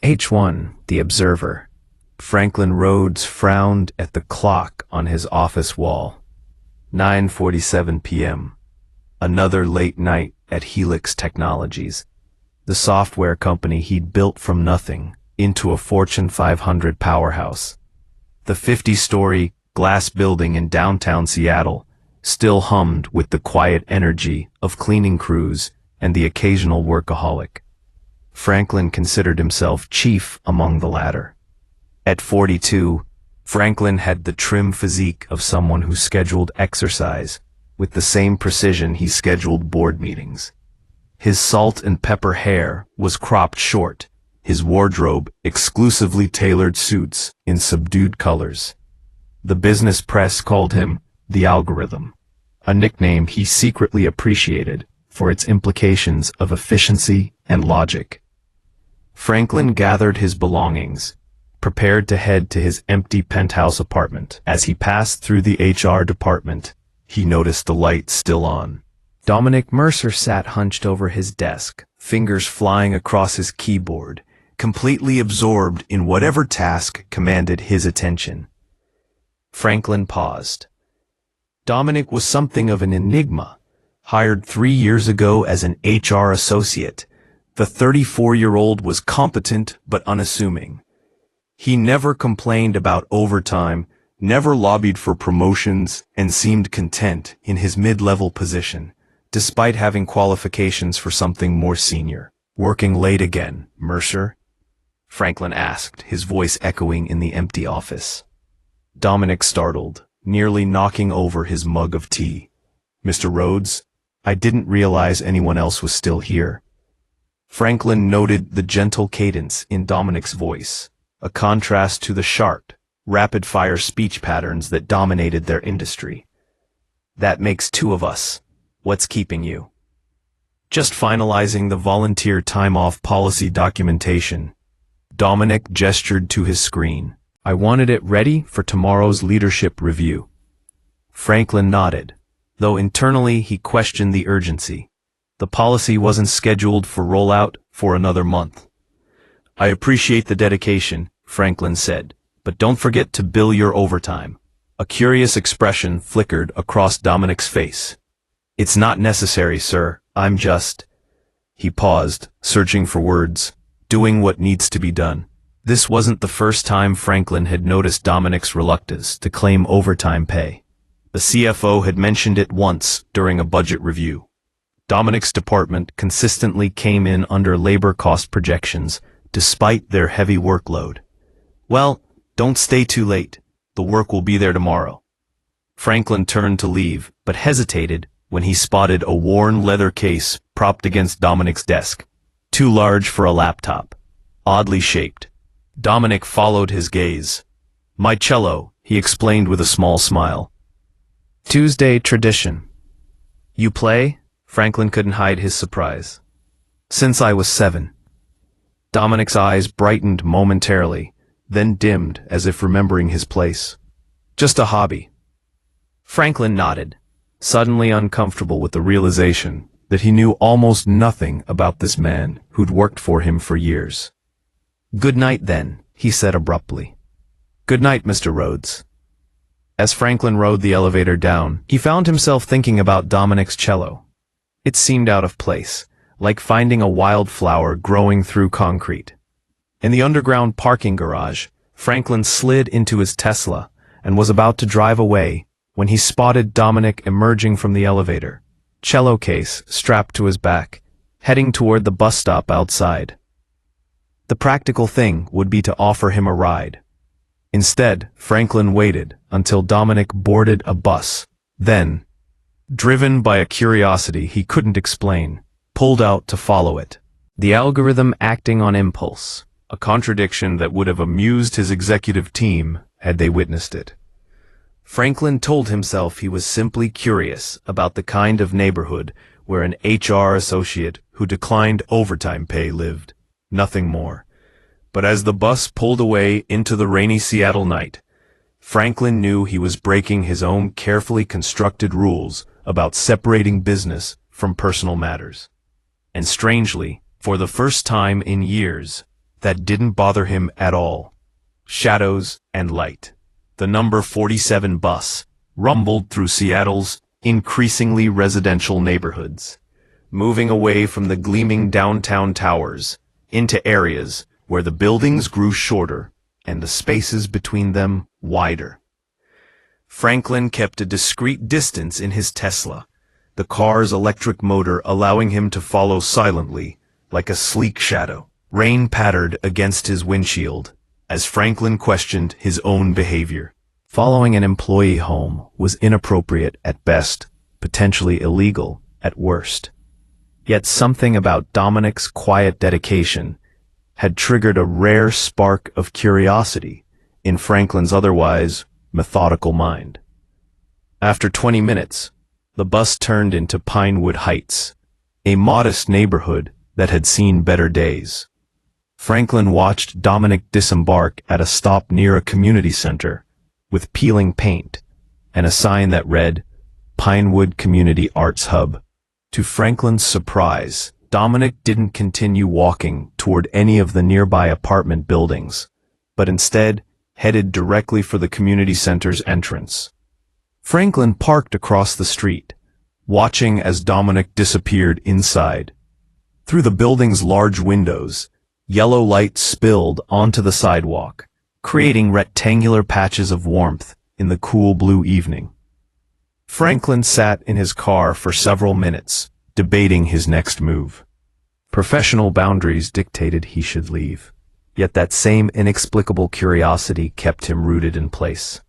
H1, The Observer. Franklin Rhodes frowned at the clock on his office wall. 9:47 p.m. Another late night at Helix Technologies, the software company he'd built from nothing into a Fortune 500 powerhouse. The 50-story glass building in downtown Seattle still hummed with the quiet energy of cleaning crews and the occasional workaholic. Franklin considered himself chief among the latter. At 42, Franklin had the trim physique of someone who scheduled exercise with the same precision he scheduled board meetings. His salt and pepper hair was cropped short, his wardrobe exclusively tailored suits in subdued colors. The business press called him the Algorithm, a nickname he secretly appreciated for its implications of efficiency and logic. Franklin gathered his belongings, prepared to head to his empty penthouse apartment. As he passed through the HR department, he noticed the light still on. Dominic Mercer sat hunched over his desk, fingers flying across his keyboard, completely absorbed in whatever task commanded his attention. Franklin paused. Dominic was something of an enigma. Hired 3 years ago as an HR associate, the 34-year-old was competent but unassuming. He never complained about overtime, never lobbied for promotions, and seemed content in his mid-level position, despite having qualifications for something more senior. "Working late again, Mercer?" Franklin asked, his voice echoing in the empty office. Dominic startled, nearly knocking over his mug of tea. "Mr. Rhodes, I didn't realize anyone else was still here." Franklin noted the gentle cadence in Dominic's voice, a contrast to the sharp, rapid-fire speech patterns that dominated their industry. "That makes two of us. What's keeping you?" "Just finalizing the volunteer time-off policy documentation." Dominic gestured to his screen. "I wanted it ready for tomorrow's leadership review." Franklin nodded, though internally he questioned the urgency. The policy wasn't scheduled for rollout for another month. "I appreciate the dedication," Franklin said, "but don't forget to bill your overtime." A curious expression flickered across Dominic's face. "It's not necessary, sir. I'm just—" He paused, searching for words, "doing what needs to be done." This wasn't the first time Franklin had noticed Dominic's reluctance to claim overtime pay. The CFO had mentioned it once during a budget review. Dominic's department consistently came in under labor cost projections, despite their heavy workload. "Well, don't stay too late. The work will be there tomorrow." Franklin turned to leave, but hesitated when he spotted a worn leather case propped against Dominic's desk. Too large for a laptop. Oddly shaped. Dominic followed his gaze. "My cello," he explained with a small smile. "Tuesday tradition." "You play?" Franklin couldn't hide his surprise. "Since I was 7. Dominic's eyes brightened momentarily, then dimmed as if remembering his place. "Just a hobby." Franklin nodded, suddenly uncomfortable with the realization that he knew almost nothing about this man who'd worked for him for years. "Good night, then," he said abruptly. "Good night, Mr. Rhodes." As Franklin rode the elevator down, he found himself thinking about Dominic's cello. It seemed out of place, like finding a wildflower growing through concrete. In the underground parking garage, Franklin slid into his Tesla and was about to drive away when he spotted Dominic emerging from the elevator, cello case strapped to his back, heading toward the bus stop outside. The practical thing would be to offer him a ride. Instead, Franklin waited until Dominic boarded a bus, then, driven by a curiosity he couldn't explain, pulled out to follow it. The algorithm acting on impulse, a contradiction that would have amused his executive team had they witnessed it. Franklin told himself he was simply curious about the kind of neighborhood where an HR associate who declined overtime pay lived, nothing more. But as the bus pulled away into the rainy Seattle night, Franklin knew he was breaking his own carefully constructed rules about separating business from personal matters. And strangely, for the first time in years, that didn't bother him at all: shadows and light. The number 47 bus rumbled through Seattle's increasingly residential neighborhoods, moving away from the gleaming downtown towers into areas where the buildings grew shorter and the spaces between them wider. Franklin kept a discreet distance in his Tesla, the car's electric motor allowing him to follow silently, like a sleek shadow. Rain pattered against his windshield as Franklin questioned his own behavior. Following an employee home was inappropriate at best, potentially illegal at worst. Yet something about Dominic's quiet dedication had triggered a rare spark of curiosity in Franklin's otherwise methodical mind. After 20 minutes, the bus turned into Pinewood Heights, a modest neighborhood that had seen better days. Franklin watched Dominic disembark at a stop near a community center with peeling paint and a sign that read, Pinewood Community Arts Hub. To Franklin's surprise, Dominic didn't continue walking toward any of the nearby apartment buildings, but instead headed directly for the community center's entrance. Franklin parked across the street, watching as Dominic disappeared inside. Through the building's large windows, yellow light spilled onto the sidewalk, creating rectangular patches of warmth in the cool blue evening. Franklin sat in his car for several minutes, debating his next move. Professional boundaries dictated he should leave, yet that same inexplicable curiosity kept him rooted in place.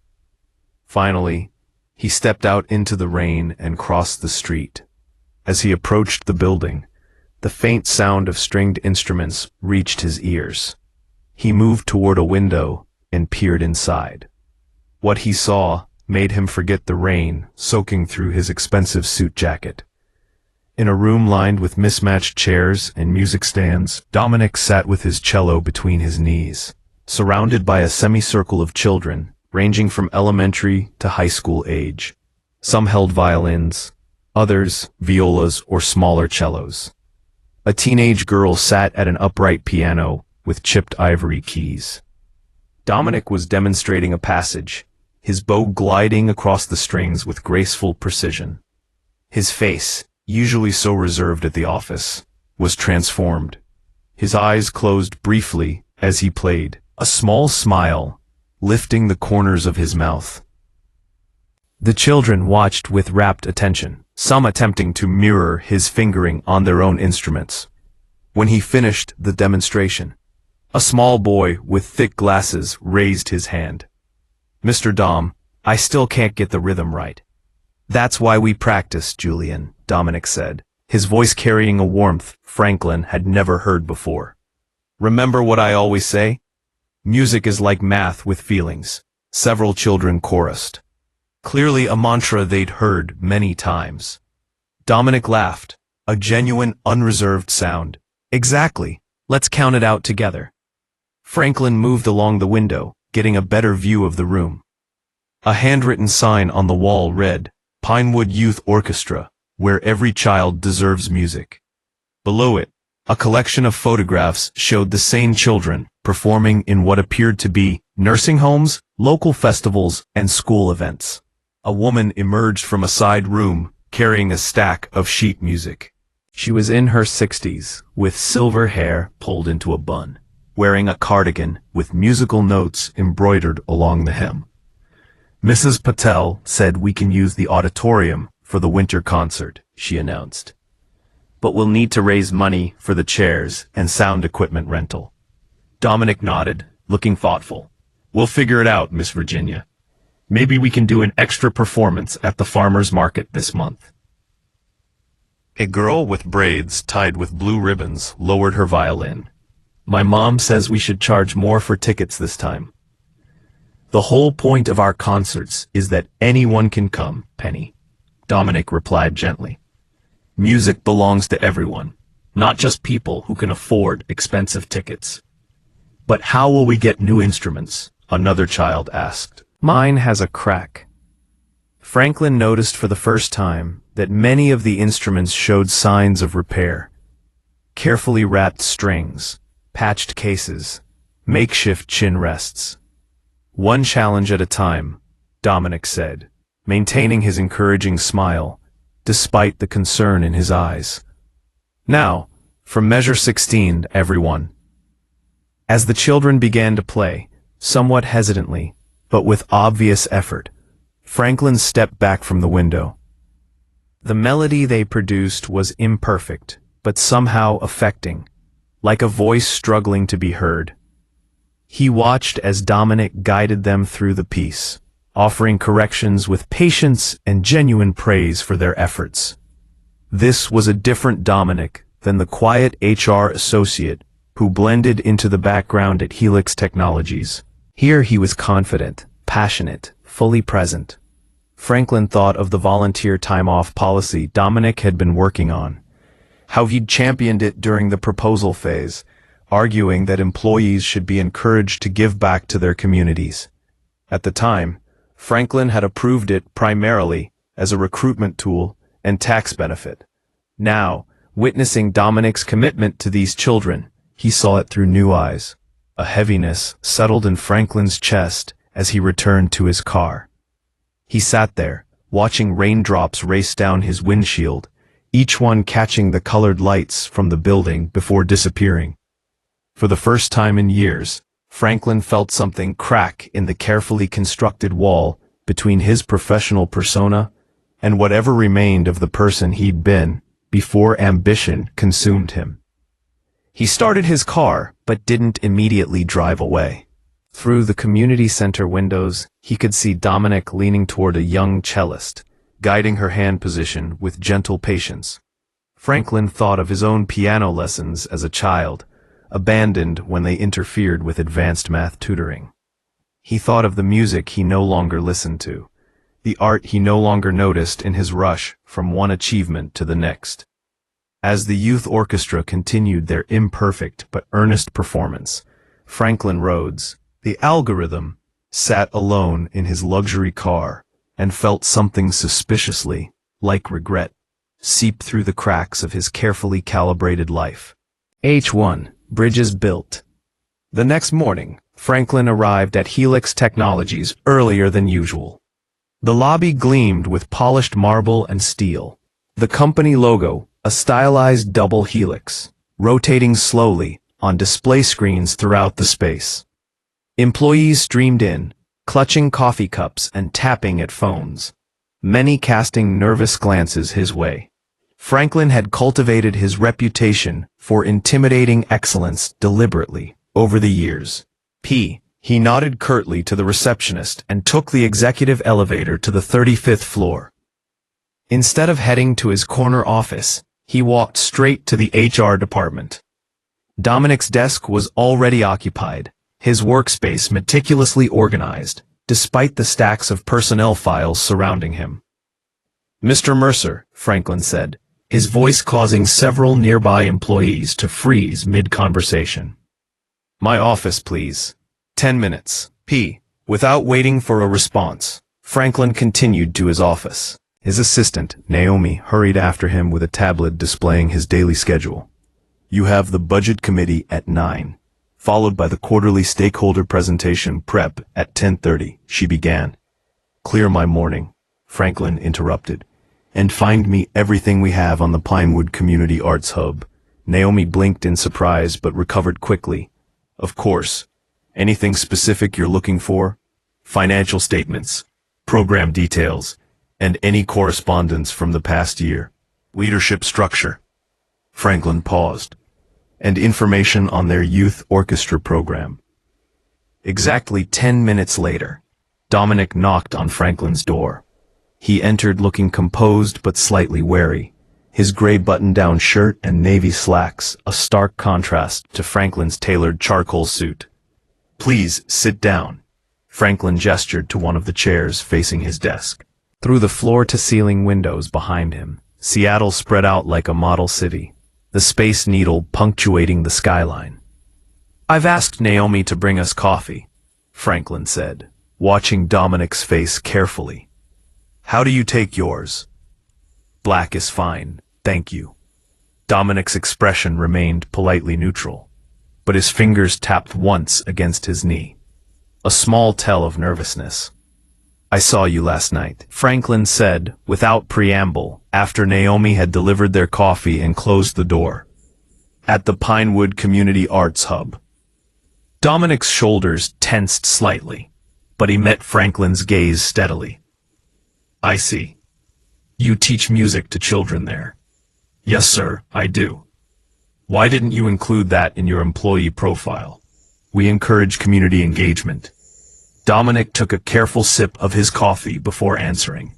Finally, he stepped out into the rain and crossed the street. As he approached the building, the faint sound of stringed instruments reached his ears. He moved toward a window and peered inside. What he saw made him forget the rain soaking through his expensive suit jacket. In a room lined with mismatched chairs and music stands, Dominic sat with his cello between his knees, surrounded by a semicircle of children, ranging from elementary to high school age. Some held violins, others violas or smaller cellos. A teenage girl sat at an upright piano with chipped ivory keys. Dominic was demonstrating a passage, his bow gliding across the strings with graceful precision. His face, usually so reserved at the office, was transformed. His eyes closed briefly as he played, a small smile lifting the corners of his mouth. The children watched with rapt attention, some attempting to mirror his fingering on their own instruments. When he finished the demonstration, a small boy with thick glasses raised his hand. "Mr. Dom, I still can't get the rhythm right." "That's why we practice, Julian," Dominic said, his voice carrying a warmth Franklin had never heard before. "Remember what I always say? Music is like math with feelings," several children chorused. Clearly a mantra they'd heard many times. Dominic laughed, a genuine, unreserved sound. "Exactly. Let's count it out together." Franklin moved along the window, getting a better view of the room. A handwritten sign on the wall read, Pinewood Youth Orchestra, where every child deserves music. Below it, a collection of photographs showed the same children performing in what appeared to be nursing homes, local festivals, and school events. A woman emerged from a side room, carrying a stack of sheet music. She was in her 60s, with silver hair pulled into a bun, wearing a cardigan with musical notes embroidered along the hem. "Mrs. Patel said we can use the auditorium for the winter concert," she announced. "But we'll need to raise money for the chairs and sound equipment rental." Dominic nodded, looking thoughtful. "We'll figure it out, Miss Virginia. Maybe we can do an extra performance at the farmer's market this month." A girl with braids tied with blue ribbons lowered her violin. "My mom says we should charge more for tickets this time." "The whole point of our concerts is that anyone can come, Penny," Dominic replied gently. "Music belongs to everyone, not just people who can afford expensive tickets." "But how will we get new instruments?" another child asked. "Mine has a crack." Franklin noticed for the first time that many of the instruments showed signs of repair. Carefully wrapped strings, patched cases, makeshift chin rests. One challenge at a time, Dominic said, maintaining his encouraging smile, despite the concern in his eyes. Now, from measure 16, everyone. As the children began to play, somewhat hesitantly, but with obvious effort, Franklin stepped back from the window. The melody they produced was imperfect, but somehow affecting, like a voice struggling to be heard. He watched as Dominic guided them through the piece, offering corrections with patience and genuine praise for their efforts. This was a different Dominic than the quiet HR associate who blended into the background at Helix Technologies. Here he was confident, passionate, fully present. Franklin thought of the volunteer time-off policy Dominic had been working on, how he'd championed it during the proposal phase, arguing that employees should be encouraged to give back to their communities. At the time, Franklin had approved it primarily as a recruitment tool and tax benefit. Now, witnessing Dominic's commitment to these children, he saw it through new eyes. A heaviness settled in Franklin's chest as he returned to his car. He sat there, watching raindrops race down his windshield, each one catching the colored lights from the building before disappearing. For the first time in years, Franklin felt something crack in the carefully constructed wall between his professional persona and whatever remained of the person he'd been before ambition consumed him. He started his car, but didn't immediately drive away. Through the community center windows, he could see Dominic leaning toward a young cellist, guiding her hand position with gentle patience. Franklin thought of his own piano lessons as a child, abandoned when they interfered with advanced math tutoring. He thought of the music he no longer listened to, the art he no longer noticed in his rush from one achievement to the next. As the youth orchestra continued their imperfect but earnest performance, Franklin Rhodes, the algorithm, sat alone in his luxury car and felt something suspiciously, like regret, seep through the cracks of his carefully calibrated life. H1, bridges built. The next morning, Franklin arrived at Helix Technologies earlier than usual. The lobby gleamed with polished marble and steel. The company logo, a stylized double helix, rotating slowly on display screens throughout the space. Employees streamed in, clutching coffee cups and tapping at phones, many casting nervous glances his way. Franklin had cultivated his reputation for intimidating excellence deliberately over the years. He nodded curtly to the receptionist and took the executive elevator to the 35th floor. Instead of heading to his corner office, he walked straight to the HR department. Dominic's desk was already occupied, his workspace meticulously organized, despite the stacks of personnel files surrounding him. "Mr. Mercer," Franklin said, his voice causing several nearby employees to freeze mid-conversation. "My office, please. 10 minutes. Without waiting for a response, Franklin continued to his office. His assistant, Naomi, hurried after him with a tablet displaying his daily schedule. "You have the budget committee at 9, followed by the quarterly stakeholder presentation prep at 10:30, she began. "Clear my morning," Franklin interrupted. "And find me everything we have on the Pinewood Community Arts Hub." Naomi blinked in surprise but recovered quickly. "Of course. Anything specific you're looking for? Financial statements, program details, and any correspondence from the past year. Leadership structure." Franklin paused. "And information on their youth orchestra program." Exactly 10 minutes later, Dominic knocked on Franklin's door. He entered looking composed but slightly wary, his gray button-down shirt and navy slacks a stark contrast to Franklin's tailored charcoal suit. "Please sit down." Franklin gestured to one of the chairs facing his desk. Through the floor-to-ceiling windows behind him, Seattle spread out like a model city, the Space Needle punctuating the skyline. "I've asked Naomi to bring us coffee," Franklin said, watching Dominic's face carefully. "How do you take yours?" "Black is fine, thank you." Dominic's expression remained politely neutral. but his fingers tapped once against his knee. A small tell of nervousness. "I saw you last night," Franklin said, without preamble, after Naomi had delivered their coffee and closed the door. "At the Pinewood Community Arts Hub." Dominic's shoulders tensed slightly, but he met Franklin's gaze steadily. "I see. You teach music to children there." "Yes, sir, I do." "Why didn't you include that in your employee profile?" "We encourage community engagement." Dominic took a careful sip of his coffee before answering.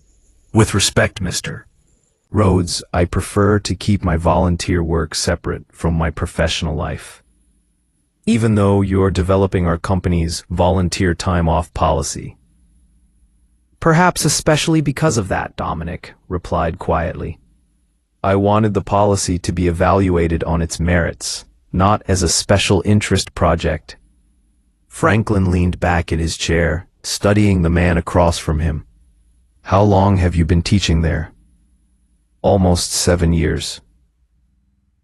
"With respect, Mr. Rhodes, I prefer to keep my volunteer work separate from my professional life. Even though you're developing our company's volunteer time off policy." "Perhaps especially because of that," Dominic replied quietly. "I wanted the policy to be evaluated on its merits, not as a special interest project." Franklin leaned back in his chair, studying the man across from him. "How long have you been teaching there?" "Almost 7 years.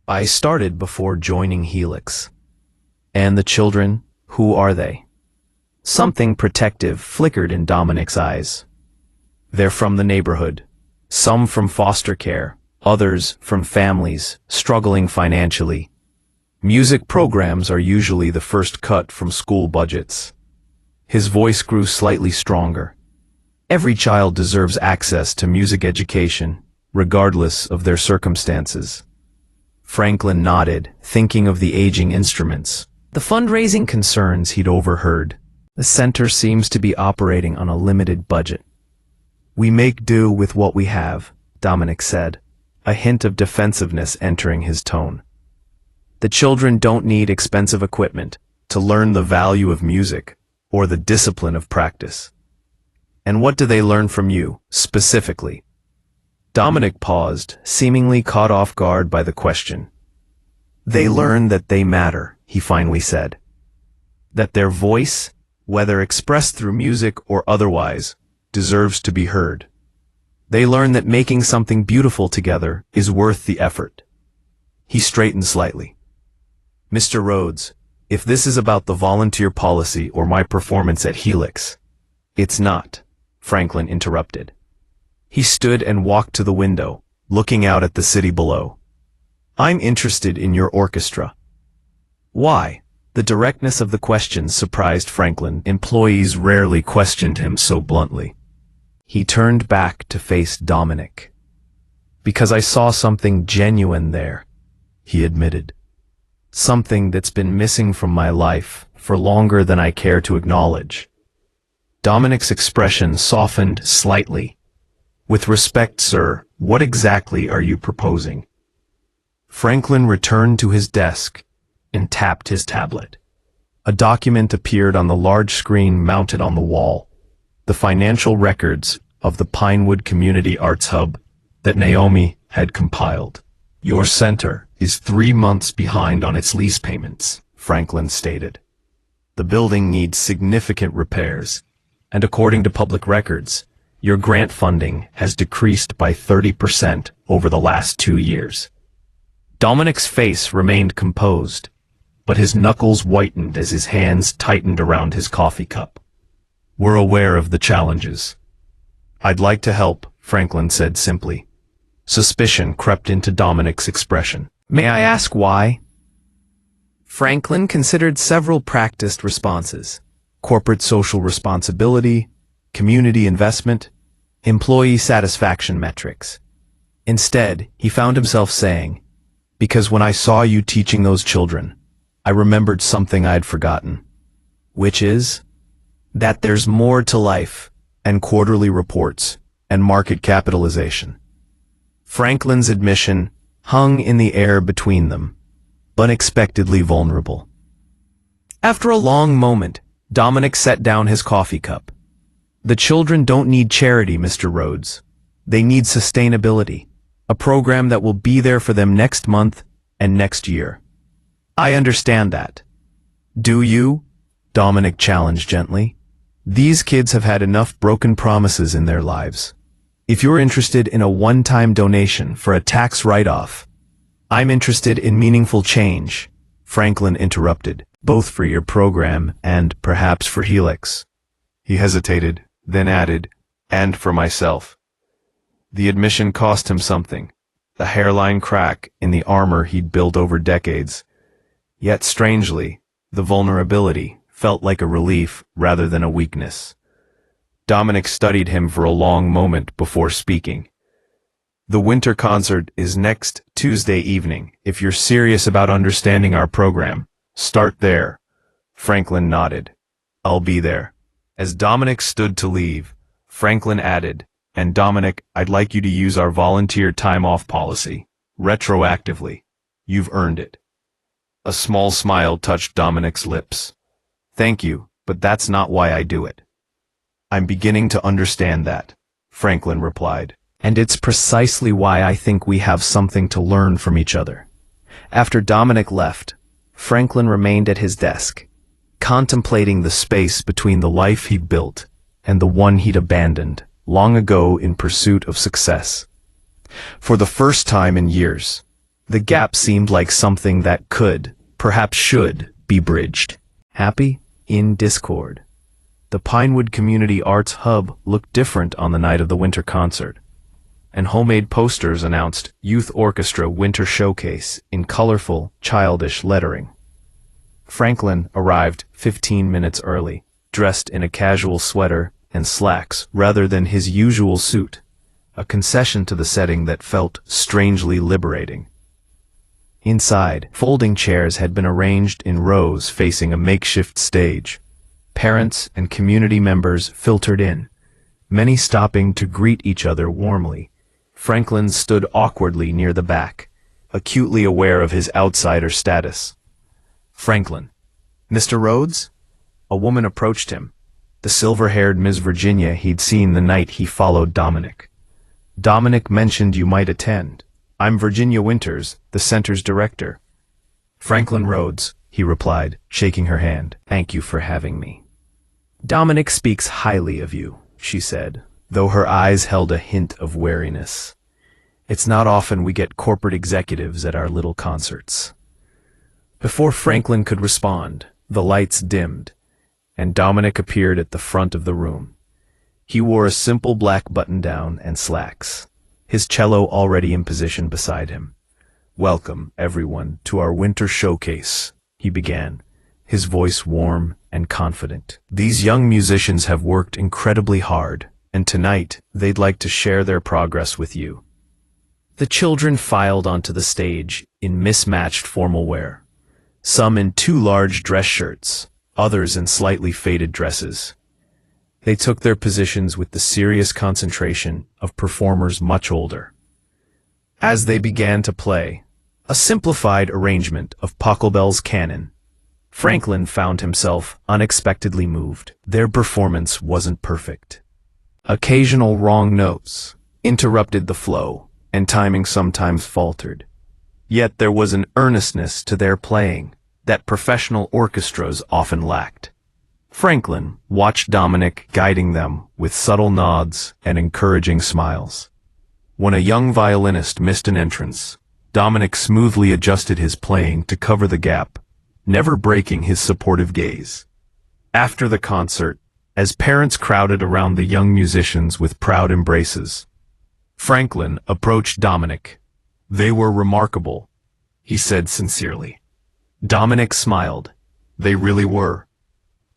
I started before joining Helix." "And the children, who are they?" Something protective flickered in Dominic's eyes. "They're from the neighborhood. Some from foster care, others from families struggling financially. Music programs are usually the first cut from school budgets." His voice grew slightly stronger. "Every child deserves access to music education, regardless of their circumstances." Franklin nodded, thinking of the aging instruments, the fundraising concerns he'd overheard. The center seems to be operating on a limited budget. "We make do with what we have," Dominic said, a hint of defensiveness entering his tone. "The children don't need expensive equipment to learn the value of music or the discipline of practice." "And what do they learn from you, specifically?" Dominic paused, seemingly caught off guard by the question. "They learn that they matter," he finally said. "That their voice, whether expressed through music or otherwise, deserves to be heard. They learn that making something beautiful together is worth the effort." He straightened slightly. "Mr. Rhodes, if this is about the volunteer policy or my performance at Helix—" "It's not," Franklin interrupted. He stood and walked to the window, looking out at the city below. "I'm interested in your orchestra." "Why?" The directness of the question surprised Franklin. Employees rarely questioned him so bluntly. He turned back to face Dominic. "Because I saw something genuine there," he admitted. "Something that's been missing from my life for longer than I care to acknowledge." Dominic's expression softened slightly. "With respect, sir, what exactly are you proposing?" Franklin returned to his desk and tapped his tablet. A document appeared on the large screen mounted on the wall. The financial records of the Pinewood Community Arts Hub that Naomi had compiled. "Your center is 3 months behind on its lease payments," Franklin stated. "The building needs significant repairs, and according to public records, your grant funding has decreased by 30% over the last 2 years. Dominic's face remained composed, but his knuckles whitened as his hands tightened around his coffee cup. "We're aware of the challenges." "I'd like to help," Franklin said simply. Suspicion crept into Dominic's expression. "May I ask why?" Franklin considered several practiced responses: corporate social responsibility, community investment, employee satisfaction metrics. Instead, he found himself saying, "Because when I saw you teaching those children, I remembered something I'd forgotten." "Which is?" "That there's more to life, and quarterly reports, and market capitalization." Franklin's admission hung in the air between them, unexpectedly vulnerable. After a long moment, Dominic set down his coffee cup. "The children don't need charity, Mr. Rhodes. They need sustainability, a program that will be there for them next month and next year." "I understand that." "Do you?" Dominic challenged gently. "These kids have had enough broken promises in their lives. If you're interested in a one-time donation for a tax write-off, I'm interested in meaningful change Franklin interrupted. Both for your program and perhaps for Helix. He hesitated, then added, and for myself. The admission cost him something, the hairline crack in the armor he'd built over decades. Yet strangely, the vulnerability felt like a relief rather than a weakness. Dominic studied him for a long moment before speaking. The winter concert is next Tuesday evening. If you're serious about understanding our program, start there. Franklin nodded. I'll be there. As Dominic stood to leave, Franklin added, and Dominic, I'd like you to use our volunteer time-off policy, retroactively. You've earned it. A small smile touched Dominic's lips. Thank you, but that's not why I do it. I'm beginning to understand that, Franklin replied. And it's precisely why I think we have something to learn from each other. After Dominic left, Franklin remained at his desk, contemplating the space between the life he'd built and the one he'd abandoned long ago in pursuit of success. For the first time in years, the gap seemed like something that could, perhaps should, be bridged. Happy? In discord. The Pinewood Community Arts Hub looked different on the night of the winter concert, and homemade posters announced Youth Orchestra Winter Showcase in colorful, childish lettering. Franklin arrived 15 minutes early, dressed in a casual sweater and slacks rather than his usual suit, a concession to the setting that felt strangely liberating. Inside, folding chairs had been arranged in rows facing a makeshift stage. Parents and community members filtered in, many stopping to greet each other warmly. Franklin stood awkwardly near the back, acutely aware of his outsider status. Franklin. Mr. Rhodes? A woman approached him, the silver-haired Miss Virginia he'd seen the night he followed Dominic. Dominic mentioned you might attend. I'm Virginia Winters, the center's director. Franklin Rhodes, he replied, shaking her hand. Thank you for having me. Dominic speaks highly of you, she said, though her eyes held a hint of wariness. It's not often we get corporate executives at our little concerts. Before Franklin could respond, the lights dimmed, and Dominic appeared at the front of the room. He wore a simple black button-down and slacks, his cello already in position beside him. Welcome, everyone, to our winter showcase, he began, his voice warm and confident. These young musicians have worked incredibly hard, and tonight they'd like to share their progress with you. The children filed onto the stage in mismatched formal wear, some in too large dress shirts, others in slightly faded dresses. They took their positions with the serious concentration of performers much older. As they began to play, a simplified arrangement of Pachelbel's canon, Franklin found himself unexpectedly moved. Their performance wasn't perfect. Occasional wrong notes interrupted the flow, and timing sometimes faltered. Yet there was an earnestness to their playing that professional orchestras often lacked. Franklin watched Dominic guiding them with subtle nods and encouraging smiles. When a young violinist missed an entrance, Dominic smoothly adjusted his playing to cover the gap, never breaking his supportive gaze. After the concert, as parents crowded around the young musicians with proud embraces, Franklin approached Dominic. They were remarkable, he said sincerely. Dominic smiled. They really were.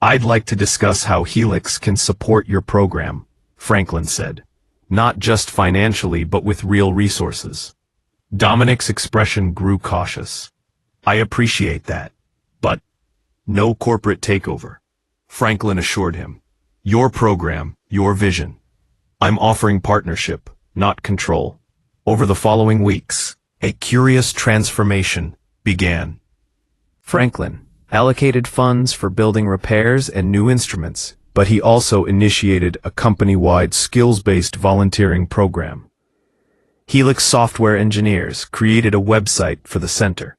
I'd like to discuss how Helix can support your program, Franklin said. Not just financially, but with real resources. Dominic's expression grew cautious. I appreciate that, but no corporate takeover, Franklin assured him. Your program, your vision. I'm offering partnership, not control. Over the following weeks, a curious transformation began. Franklin allocated funds for building repairs and new instruments, but he also initiated a company-wide skills-based volunteering program. Helix software engineers created a website for the center.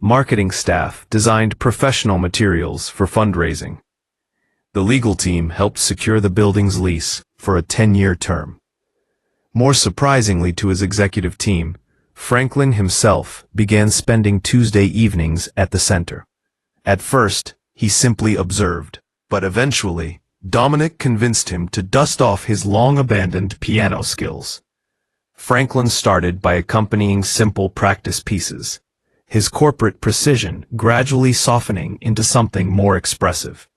Marketing staff designed professional materials for fundraising. The legal team helped secure the building's lease for a 10-year term. More surprisingly to his executive team, Franklin himself began spending Tuesday evenings at the center. At first, he simply observed, but eventually, Dominic convinced him to dust off his long-abandoned piano skills. Franklin started by accompanying simple practice pieces, his corporate precision gradually softening into something more expressive.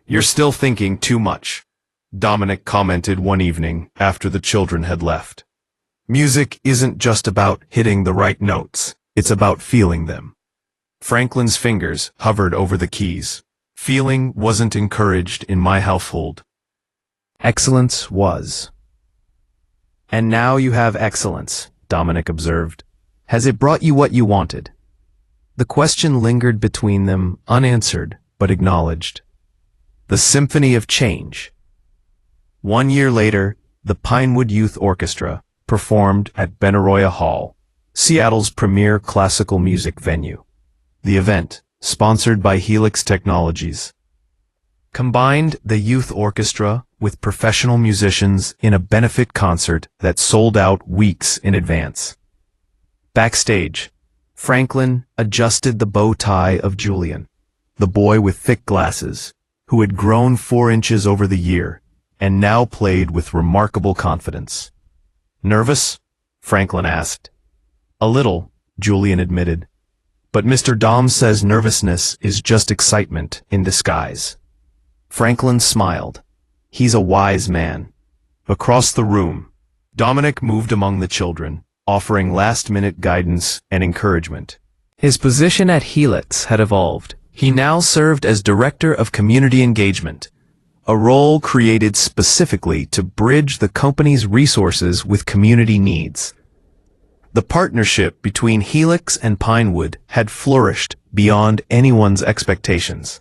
"You're still thinking too much," Dominic commented one evening after the children had left. "Music isn't just about hitting the right notes, it's about feeling them." Franklin's fingers hovered over the keys. "Feeling wasn't encouraged in my household. Excellence was." "And now you have excellence," Dominic observed. "Has it brought you what you wanted?" The question lingered between them, unanswered, but acknowledged. The Symphony of Change. 1 year later, the Pinewood Youth Orchestra performed at Benaroya Hall, Seattle's premier classical music venue. The event, sponsored by Helix Technologies, combined the youth orchestra with professional musicians in a benefit concert that sold out weeks in advance. Backstage, Franklin adjusted the bow tie of Julian, the boy with thick glasses, who had grown 4 inches over the year and now played with remarkable confidence. "Nervous?" Franklin asked. "A little," Julian admitted. "But Mr. Dom says nervousness is just excitement in disguise." Franklin smiled. "He's a wise man." Across the room, Dominic moved among the children, offering last-minute guidance and encouragement. His position at Helix had evolved. He now served as Director of Community Engagement, a role created specifically to bridge the company's resources with community needs. The partnership between Helix and Pinewood had flourished beyond anyone's expectations.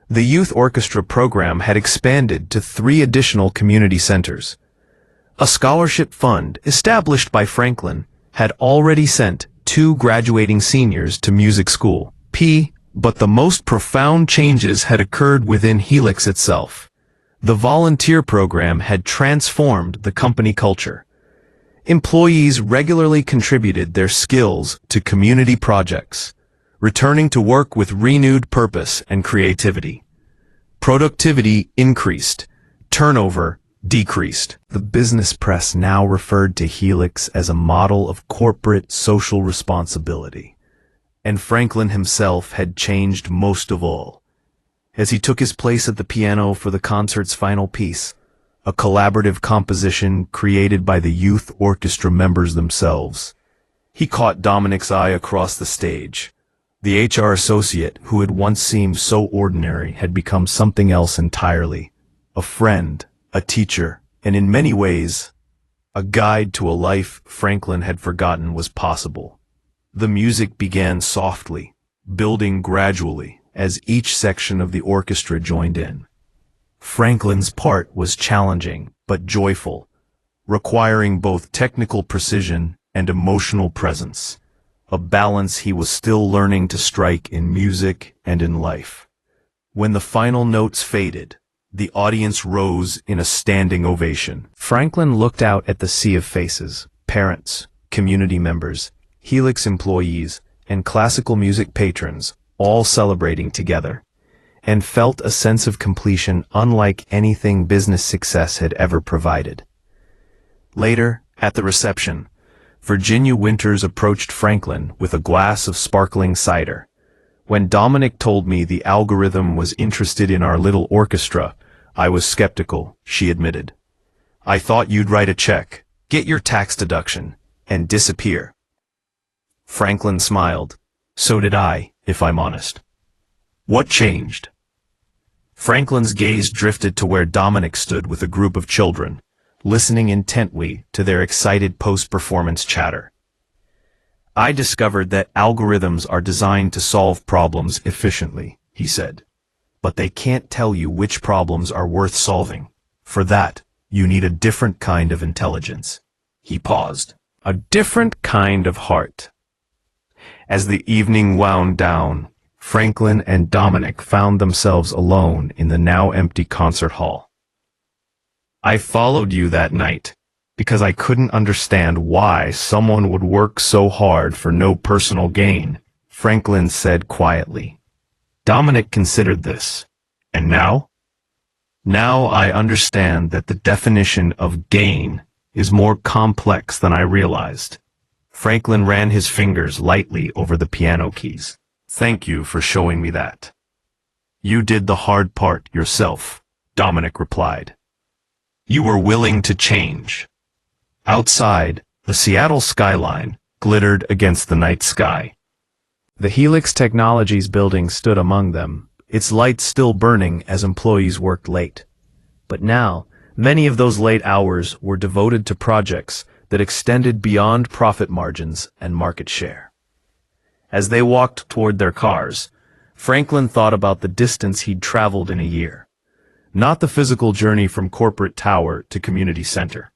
The youth orchestra program had expanded to 3 additional community centers. A scholarship fund established by Franklin had already sent 2 graduating seniors to music school. But the most profound changes had occurred within Helix itself. The volunteer program had transformed the company culture. Employees regularly contributed their skills to community projects, returning to work with renewed purpose and creativity. Productivity increased, turnover decreased. The business press now referred to Helix as a model of corporate social responsibility. And Franklin himself had changed most of all. As he took his place at the piano for the concert's final piece, a collaborative composition created by the youth orchestra members themselves, he caught Dominic's eye across the stage. The HR associate who had once seemed so ordinary had become something else entirely. A friend, a teacher, and in many ways, a guide to a life Franklin had forgotten was possible. The music began softly, building gradually as each section of the orchestra joined in. Franklin's part was challenging but joyful, requiring both technical precision and emotional presence, a balance he was still learning to strike in music and in life. When the final notes faded, the audience rose in a standing ovation. Franklin looked out at the sea of faces, parents, community members, Helix employees, and classical music patrons, all celebrating together, and felt a sense of completion unlike anything business success had ever provided. Later, at the reception, Virginia Winters approached Franklin with a glass of sparkling cider. "When Dominic told me the algorithm was interested in our little orchestra, I was skeptical," she admitted. "I thought you'd write a check, get your tax deduction, and disappear." Franklin smiled. "So did I, if I'm honest." "What changed?" Franklin's gaze drifted to where Dominic stood with a group of children, listening intently to their excited post-performance chatter. "I discovered that algorithms are designed to solve problems efficiently," he said. "But they can't tell you which problems are worth solving. For that, you need a different kind of intelligence." He paused. "A different kind of heart." As the evening wound down, Franklin and Dominic found themselves alone in the now empty concert hall. "I followed you that night," because I couldn't understand why someone would work so hard for no personal gain, Franklin said quietly. Dominic considered this. And now? Now I understand that the definition of gain is more complex than I realized. Franklin ran his fingers lightly over the piano keys. Thank you for showing me that. You did the hard part yourself, Dominic replied. You were willing to change. Outside, the Seattle skyline glittered against the night sky. The Helix Technologies building stood among them, its lights still burning as employees worked late. But now, many of those late hours were devoted to projects that extended beyond profit margins and market share. As they walked toward their cars, Franklin thought about the distance he'd traveled in a year. Not the physical journey from corporate tower to community center,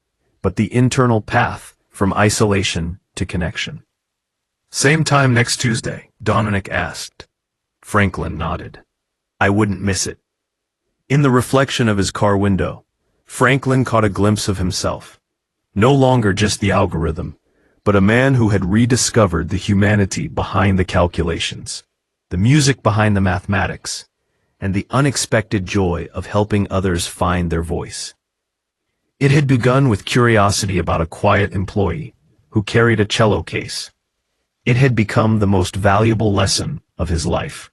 but the internal path from isolation to connection. Same time next Tuesday, Dominic asked. Franklin nodded. I wouldn't miss it. In the reflection of his car window, Franklin caught a glimpse of himself. No longer just the algorithm, but a man who had rediscovered the humanity behind the calculations, the music behind the mathematics, and the unexpected joy of helping others find their voice. It had begun with curiosity about a quiet employee who carried a cello case. It had become the most valuable lesson of his life.